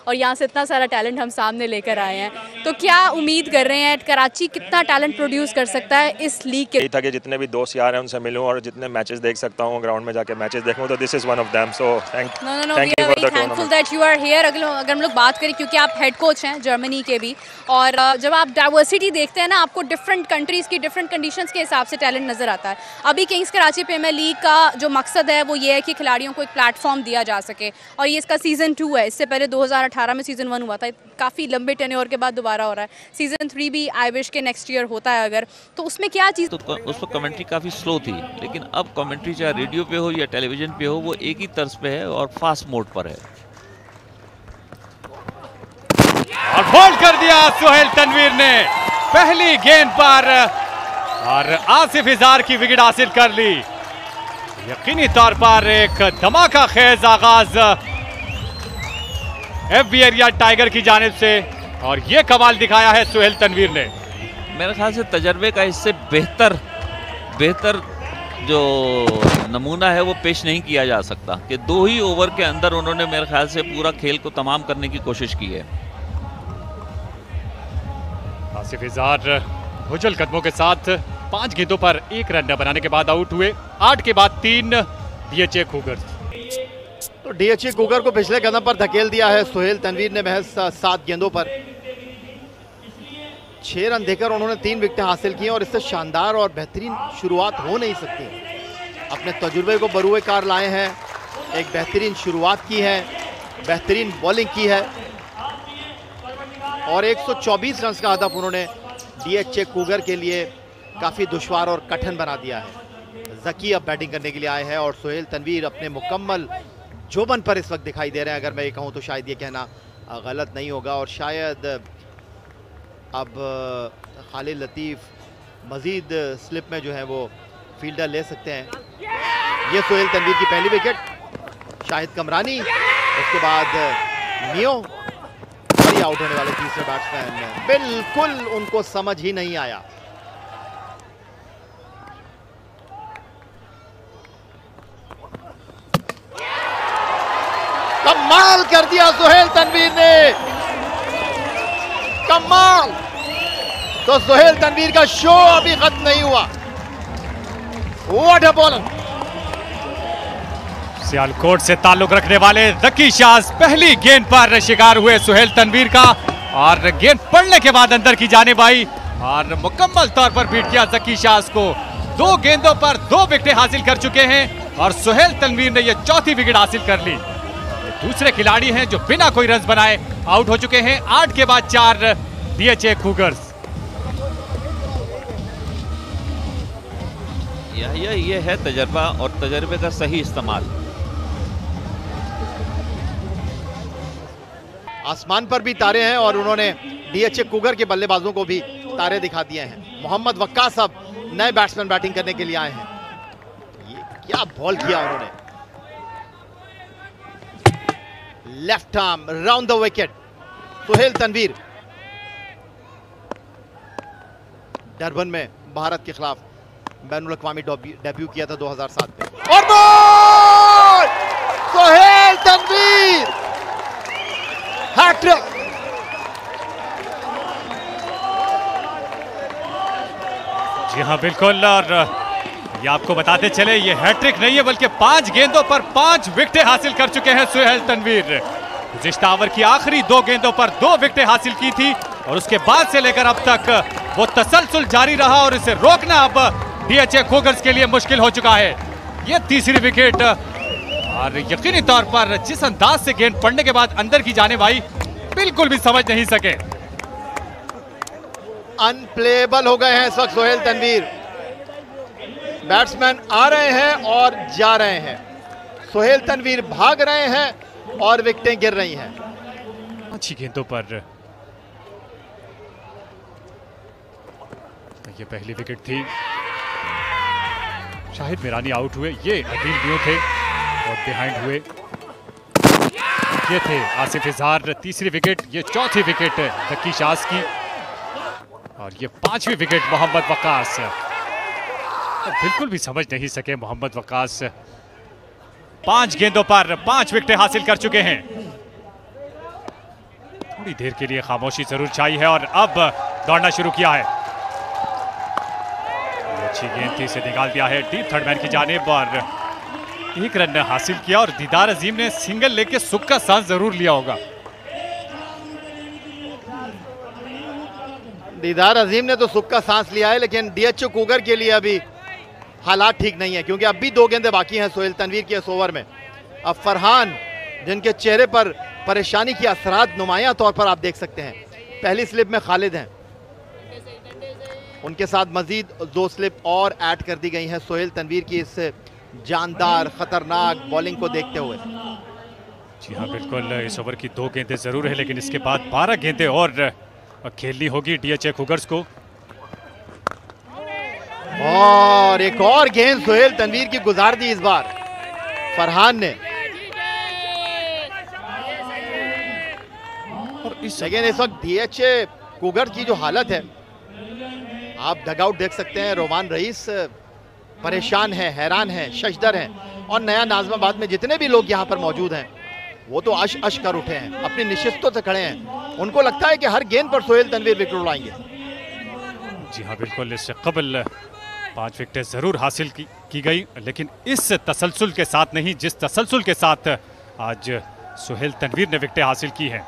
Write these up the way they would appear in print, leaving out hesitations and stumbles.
और यहाँ से इतना सारा टैलेंट हम सामने लेकर आए हैं। तो क्या उम्मीद कर रहे हैं कराची कितना टैलेंट प्रोड्यूस कर सकता है इस लीग के? था कि जितने भी दोस्त यार हैं उनसे मिलूं और जितने मैचेस देख सकता हूं ग्राउंड में जाके मैचेस देखूं, तो this is one of them. So thank you for the thankful that you are here. अगर हम लोग बात करें, क्योंकि आप हेड कोच हैं जर्मनी के भी, और जब आप डाइवर्सिटी देखते हैं ना, आपको डिफरेंट कंट्रीज़ की डिफरेंट कंडीशंस के हिसाब से टैलेंट नज़र आता है। अभी किंग्स कराची प्रीमियर लीग का जो मकसद है वो ये है कि खिलाड़ियों को एक प्लेटफॉर्म दिया जा सके, और ये इसका सीज़न 2 है। इससे पहले 2018 में सीज़न 1 हुआ था, काफ़ी लंबे टेन्योर के बाद दोबारा हो रहा है। सीज़न 3 भी आई विश के नेक्स्ट ईयर होता है अगर, तो उसमें क्या चीज़? तो उस वक्त कमेंट्री काफ़ी स्लो थी, लेकिन अब कमेंट्री चाहे रेडियो पे हो या टेलीविज़न पे हो, वो एक ही तर्ज पे है और फास्ट मोड पर है। और होल्ड कर दिया सुहेल तनवीर ने पहली गेंद पर, और आसिफ इज़हार की विकेट हासिल कर ली। यकीनी तौर पर एक धमाका खेज आगाज एफबी एरिया टाइगर की जानिब से, और ये कमाल दिखाया है सुहेल तनवीर ने। मेरे ख्याल से तजर्बे का इससे बेहतर जो नमूना है वो पेश नहीं किया जा सकता कि 2 ही ओवर के अंदर उन्होंने मेरे ख्याल से पूरा खेल को तमाम करने की कोशिश की है। आसिफ इज़हार भुजल कदमों के साथ 5 गेंदों पर 1 रन बनाने के बाद आउट हुए। 8 के बाद 3 डीएचए कूगर्स। तो डीएचए कूगर को पिछले कदम पर धकेल दिया है सुहेल तनवीर ने महज 7 गेंदों पर 6 रन देकर उन्होंने 3 विकेटें हासिल की, और इससे शानदार और बेहतरीन शुरुआत हो नहीं सकती। अपने तजुर्बे को बरूए कार लाए हैं, एक बेहतरीन शुरुआत की है, बेहतरीन बॉलिंग की है, और 124 रन का हदफ उन्होंने डीएचए कूगर के लिए काफ़ी दुश्वार और कठिन बना दिया है। ज़की अब बैटिंग करने के लिए आए हैं, और सुहेल तनवीर अपने मुकम्मल जोबन पर इस वक्त दिखाई दे रहे हैं। अगर मैं ये कहूँ तो शायद ये कहना गलत नहीं होगा, और शायद अब खालिद लतीफ़ मज़ीद स्लिप में जो है वो फील्डर ले सकते हैं। ये सुहेल तनवीर की पहली विकेट, शाहिद कमरानी, उसके बाद मियो, और ये आउट होने वाले तीसरे बैट्समैन बिल्कुल उनको समझ ही नहीं आया। कमाल कर दिया सुहेल तनवीर ने, कमाल। तो सुहेल तनवीर का शो अभी खत्म नहीं हुआ। What a bowler. सियालकोट से ताल्लुक रखने वाले ज़की शाज़ पहली गेंद पर शिकार हुए सुहेल तनवीर का, और गेंद पड़ने के बाद अंदर की जानिब आई और मुकम्मल तौर पर बीट किया ज़की शाज़ को। 2 गेंदों पर 2 विकेटें हासिल कर चुके हैं, और सुहेल तनवीर ने यह 4थी विकेट हासिल कर ली। दूसरे खिलाड़ी हैं जो बिना कोई रन बनाए आउट हो चुके हैं। 8 के बाद 4 डीएचए कूगर्स। यह है तजर्बा और तजर्बे का सही इस्तेमाल। आसमान पर भी तारे हैं, और उन्होंने डीएचए कूगर के बल्लेबाजों को भी तारे दिखा दिए हैं। मोहम्मद वक्कास अब नए बैट्समैन बैटिंग करने के लिए आए हैं। ये क्या बॉल किया उन्होंने, left arm round the wicket. Sohail Tanvir Durban में भारत के खिलाफ बैनुल अक़वामी डेब्यू किया था 2007 में, और बॉल सुहेल तनवीर हैट्रिक। जी हाँ बिल्कुल, और ये आपको बताते चले ये हैट्रिक नहीं है बल्कि 5 गेंदों पर 5 विकेटें हासिल कर चुके हैं सुहेल तनवीर। गुज़िश्ता ओवर की आखिरी 2 गेंदों पर 2 विकेटें हासिल की थी, और उसके बाद से लेकर अब तक वो तसलसल जारी रहा, और इसे रोकना अब डीएचए कूगर्स के लिए मुश्किल हो चुका है। ये तीसरी विकेट, और यकीनी तौर पर जिस अंदाज से गेंद पड़ने के बाद अंदर की जाने वाली बिल्कुल भी समझ नहीं सके। अनप्लेएबल हो गए हैं इस वक्त सुहेल तनवीर। बैट्समैन आ रहे हैं और जा रहे हैं, सुहेल तनवीर भाग रहे हैं और विकेटें गिर रही हैं। अच्छी गेंदों पर ये पहली विकेट थी। शाहिद मीरानी आउट हुए, ये अदील मियो थे और बिहाइंड हुए ये थे आसिफ इज़हार। तीसरी विकेट, ये 4थी विकेट ज़की शाज़ की, और ये 5वीं विकेट मोहम्मद वक्कास। बिल्कुल भी समझ नहीं सके मोहम्मद वक्कास। 5 गेंदों पर 5 विकेटें हासिल कर चुके हैं। थोड़ी देर के लिए खामोशी जरूर छाई है और अब दौड़ना शुरू किया है। अच्छी गेंद थी, इसे निकाल दिया है डीप थर्ड मैन की जानिब और एक रन हासिल किया और दीदार अजीम ने सिंगल लेके सुख का सांस जरूर लिया होगा। दीदार अजीम ने तो सुख का सांस लिया है, लेकिन डीएचए कूगर के लिए अभी हालात ठीक नहीं है, क्योंकि अब भी 2 गेंदें बाकी हैं सोहेल तनवीर के इस ओवर में। अब फरहान, जिनके चेहरे पर परेशानी की असरात नुमायां तौर पर आप देख सकते हैं, पहली स्लिप में खालिद हैं, उनके साथ मजीद 2 स्लिप और ऐड कर दी गई हैं सोहेल तनवीर की इस जानदार खतरनाक बॉलिंग को देखते हुए। जी हाँ बिल्कुल, इस ओवर की 2 गेंदें जरूर है, लेकिन इसके बाद 12 गेंदें और खेलनी होगी डीएचए कूगर्स को। और एक और गेंद सोहेल तनवीर की गुजार दी इस बार फरहान ने। लेकिन इस वक्त डीएचए कूगर की जो हालत है, आप डगआउट देख सकते हैं, रोमान रईस परेशान है, हैरान है, शशदर हैं, और नया नाज़िमाबाद में जितने भी लोग यहाँ पर मौजूद हैं वो तो अश अश कर उठे हैं, अपनी निशिस्तों से खड़े हैं। उनको लगता है कि हर गेंद पर सोहेल तनवीर विकेट उड़ाएंगे। जी हाँ बिल्कुल, इससे कबल 5 विकेटें जरूर हासिल की गई, लेकिन इस तसलसल के साथ नहीं जिस तसलसल के साथ आज सोहेल तनवीर ने विकेटें हासिल की हैं।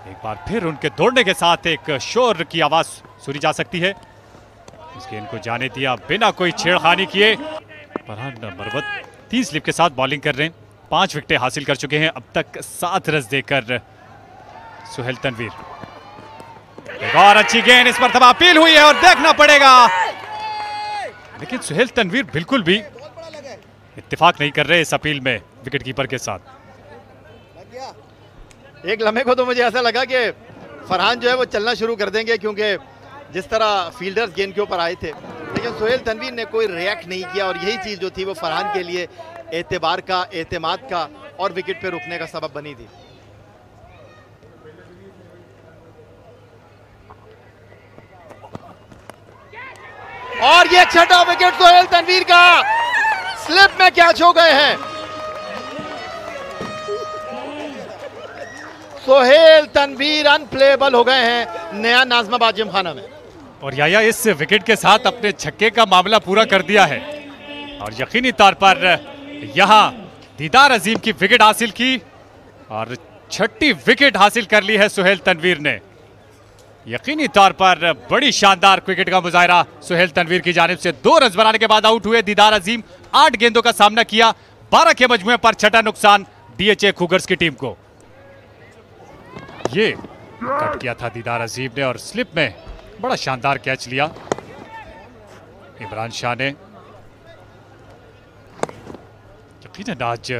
एक बार फिर उनके दौड़ने के साथ एक शोर की आवाज सुनी जा सकती है। इस गेंद को जाने दिया बिना कोई छेड़खानी किए। फरहान मरवत 3 स्लिप के साथ बॉलिंग कर रहे हैं, 5 विकेटें हासिल कर चुके हैं अब तक 7 रन देकर सोहेल तनवीर। एक और अच्छी गेंद, इस पर अपील हुई है और देखना पड़ेगा, लेकिन सोहेल तनवीर बिल्कुल भी इत्तेफाक नहीं कर रहे इस अपील में विकेट कीपर के साथ। एक लम्हे को तो मुझे ऐसा लगा कि फरहान जो है वो चलना शुरू कर देंगे, क्योंकि जिस तरह फील्डर्स गेंद के ऊपर आए थे, लेकिन सोहेल तनवीर ने कोई रिएक्ट नहीं किया और यही चीज़ जो थी वो फरहान के लिए एतबार का, एतमाद का और विकेट पे रुकने का सबब बनी थी। और ये 6वां विकेट सोहेल तनवीर का, स्लिप में कैच हो गए हैं सोहेल तनवीर, अनप्लेबल हो गए हैं नया नाज़िमाबाद जिमखाना में। और याया इस विकेट के साथ अपने छक्के का मामला पूरा कर दिया है और यकीनी तौर पर यहां दीदार अजीम की विकेट हासिल की और 6ठी विकेट हासिल कर ली है सोहेल तनवीर ने। यकीनी तौर पर बड़ी शानदार विकेट का मुजाहरा सोहेल तनवीर की जानिब से। 2 रन बनाने के बाद आउट हुए दीदार अजीम। 8 गेंदों का सामना किया, 12 के मजमुए पर 6ठा नुकसान डीएचए कूगर्स की टीम को। ये कट किया था दीदार अजीम ने और स्लिप में बड़ा शानदार कैच लिया इमरान शाह ने। यकीनन आज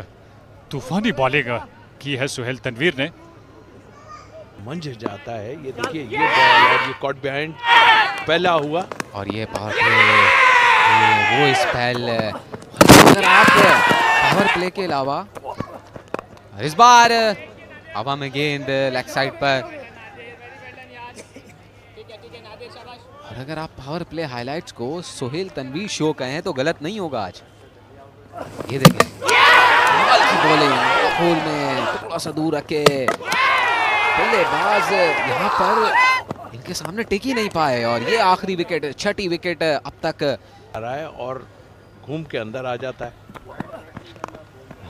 तूफानी बॉलिंग की है सोहेल तनवीर ने। मंझ जाता है, ये देखिए, ये बॉल और ये कॉट बिहाइंड पहला हुआ और ये पावर प्ले, वो स्पेल, अगर आप पावर प्ले के अलावा इस बार हवा में गेंद लेग साइड पर, और अगर आप पावर प्ले हाइलाइट्स को सोहेल तनवीर शो कहें तो गलत नहीं होगा आज। ये देखें बॉलिंग होल में थोड़ा सा दूर रखे, बल्लेबाज यहाँ पर इनके सामने टिक ही नहीं पाए और ये आखिरी विकेट, 6ठी विकेट अब तक आ रहा है और घूम के अंदर आ जाता है।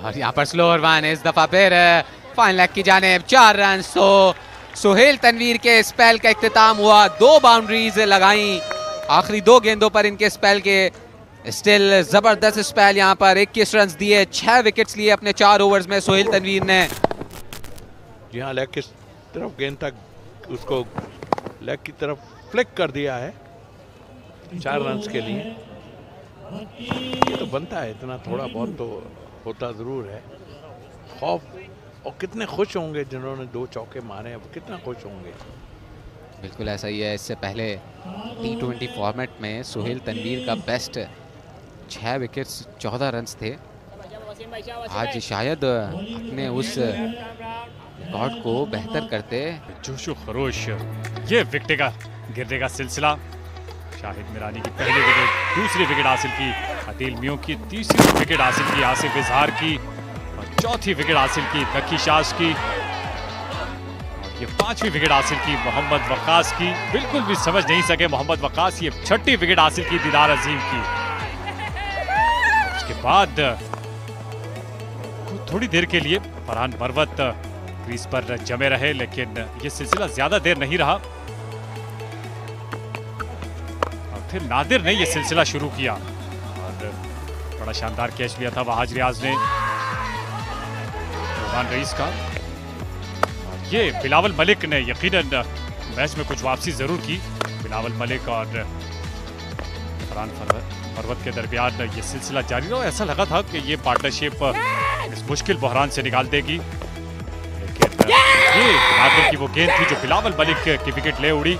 और यहाँ पर स्लोअर वन, इस दफा फिर फाइन लेग की जानिब 4 रन। सोहेल तनवीर के स्पेल का इख्तिताम हुआ, 2 बाउंड्रीज लगाई आखिरी 2 गेंदों पर इनके स्पेल के। स्टिल जबरदस्त स्पेल, यहाँ पर 21 रन दिए, 6 विकेट्स लिए अपने 4 ओवर्स में सोहेल तनवीर ने। जी हाँ, लेग की तरफ गेंद तक, उसको लेग की तरफ फ्लिक कर दिया है 4 रन के लिए। ये तो बनता है, इतना थोड़ा बहुत तो होता जरूर है। खौफ, और कितने खुश होंगे जिन्होंने 2 चौके मारे, अब कितना खुश होंगे। बिल्कुल ऐसा ही है। इससे पहले T20 फॉर्मेट में सोहेल तनवीर का बेस्ट 6 विकेट्स 14 रन थे। आज शायद अपने उस रिकॉर्ड को बेहतर करते। जोशो खरोश, ये विकेट का गिरने का सिलसिला। शाहिद मिरानी की पहली विकेट, दूसरी विकेट हासिल की अदील मियों की, तीसरी विकेट हासिल की आसिफ इजहार की और चौथी विकेट हासिल की नकी शाज की। ये 5वीं विकेट हासिल की मोहम्मद वक्कास की। बिल्कुल भी समझ नहीं सके मोहम्मद वक्कास, ये 6ठी विकेट हासिल की दीदार अजीम की। उसके बाद थोड़ी देर के लिए फरहान मरवत क्रीज पर जमे रहे, लेकिन ये सिलसिला ज्यादा देर नहीं रहा और फिर नादिर ने ये सिलसिला शुरू किया और बड़ा शानदार कैच लिया था वहाज रियाज ने रुमान रईस का। और ये बिलावल मलिक ने यकीनन मैच में कुछ वापसी जरूर की। बिलावल मलिक और फरहान मरवत के दरमियान ये सिलसिला जारी रहा। ऐसा लगा था कि ये पार्टनरशिप इस मुश्किल बहरान से निकाल देगी, लेकिन ये नादिर की वो गेंद थी जो बिलावल मलिक की विकेट ले उड़ी।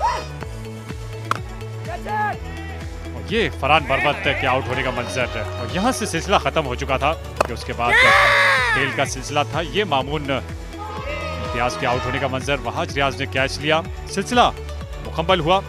और ये फरहान मरवत के आउट होने का मंजर, और यहाँ से सिलसिला खत्म हो चुका था कि उसके बाद खेल का सिलसिला था। ये मामून इम्तियाज के आउट होने का मंजर, वहाज रियाज ने कैच लिया, सिलसिला मुकम्मल हुआ।